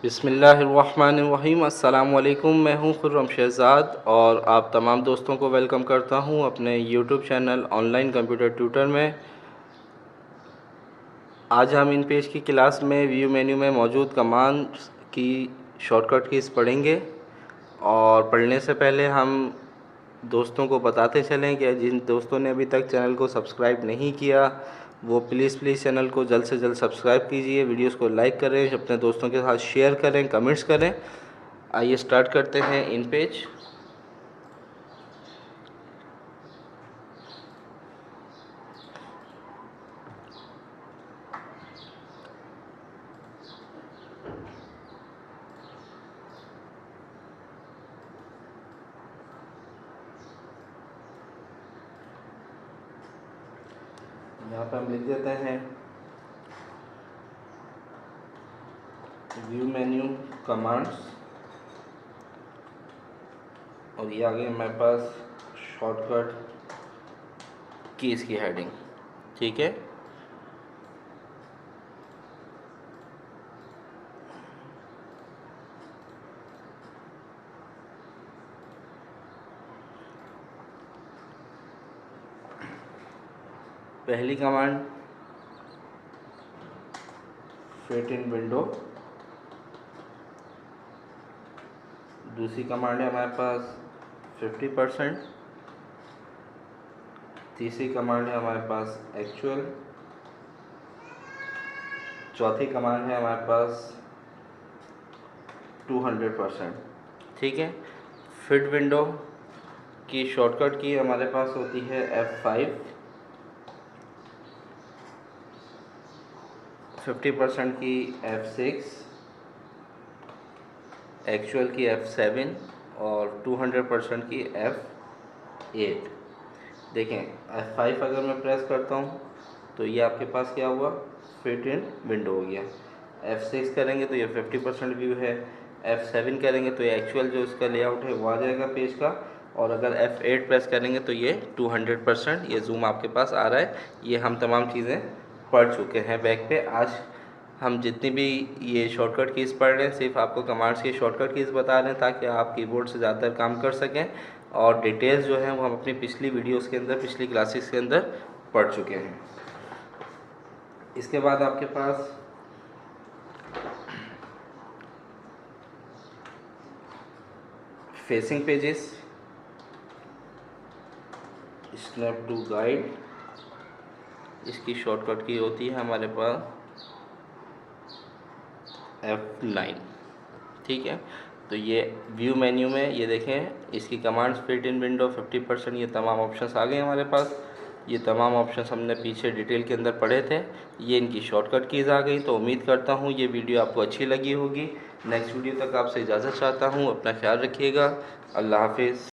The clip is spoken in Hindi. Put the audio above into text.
बिस्मिल्लाहिर्रहमानिर्रहीम। अस्सलाम वालेकुम। मैं हूं खुर्रम शहज़ाद और आप तमाम दोस्तों को वेलकम करता हूं अपने YouTube channel online computer tutor में। आज हम इन पेज की क्लास में व्यू मेन्यू में मौजूद कमांड्स की शॉर्टकट कीज़ पढ़ेंगे और पढ़ने से पहले हम दोस्तों को बताते चलें कि जिन दोस्तों ने अभी तक चैनल को सब्सक्राइब नहीं किया वो प्लीज़ चैनल को जल्द से जल्द सब्सक्राइब कीजिए, वीडियोस को लाइक करें, अपने दोस्तों के साथ शेयर करें, कमेंट्स करें। आइए स्टार्ट करते हैं इन पेज। यहाँ पर हम लिख देते हैं व्यू मेन्यू कमांड्स और ये आ गई हमारे पास शॉर्टकट कीज़ की हेडिंग। ठीक है, पहली कमांड फिट इन विंडो, दूसरी कमांड है हमारे पास 50%, तीसरी कमांड है हमारे पास एक्चुअल, चौथी कमांड है हमारे पास 200%। ठीक है, फिट विंडो की शॉर्टकट की हमारे पास होती है F5, 50% की F6, एक्चुअल की F7 और 200% की F8। देखें F5 अगर मैं प्रेस करता हूँ तो ये आपके पास क्या हुआ, फिट इन विंडो हो गया। F6 करेंगे तो ये 50% व्यू है। F7 करेंगे तो ये एक्चुअल जो इसका लेआउट है वो आ जाएगा पेज का। और अगर F8 प्रेस करेंगे तो ये 200% ये जूम आपके पास आ रहा है। ये हम तमाम चीज़ें पढ़ चुके हैं बैक पे। आज हम जितनी भी ये शॉर्टकट कीज़ पढ़ रहे हैं सिर्फ आपको कमांड्स की शॉर्टकट कीज़ बता रहे हैं ताकि आप कीबोर्ड से ज़्यादातर काम कर सकें। और डिटेल्स जो हैं वो हम अपनी पिछली वीडियोस के अंदर, पिछली क्लासेस के अंदर पढ़ चुके हैं। इसके बाद आपके पास facing pages, snap to guide, इसकी शॉर्टकट की होती है हमारे पास F9। ठीक है, तो ये व्यू मेन्यू में ये देखें इसकी कमांड्स फिट इन विंडो, 50%, ये तमाम ऑप्शंस आ गए हमारे पास। ये तमाम ऑप्शंस हमने पीछे डिटेल के अंदर पढ़े थे, ये इनकी शॉर्टकट कीज़ आ गई। तो उम्मीद करता हूँ ये वीडियो आपको अच्छी लगी होगी। नेक्स्ट वीडियो तक आपसे इजाज़त चाहता हूँ। अपना ख्याल रखिएगा। अल्लाह हाफिज़।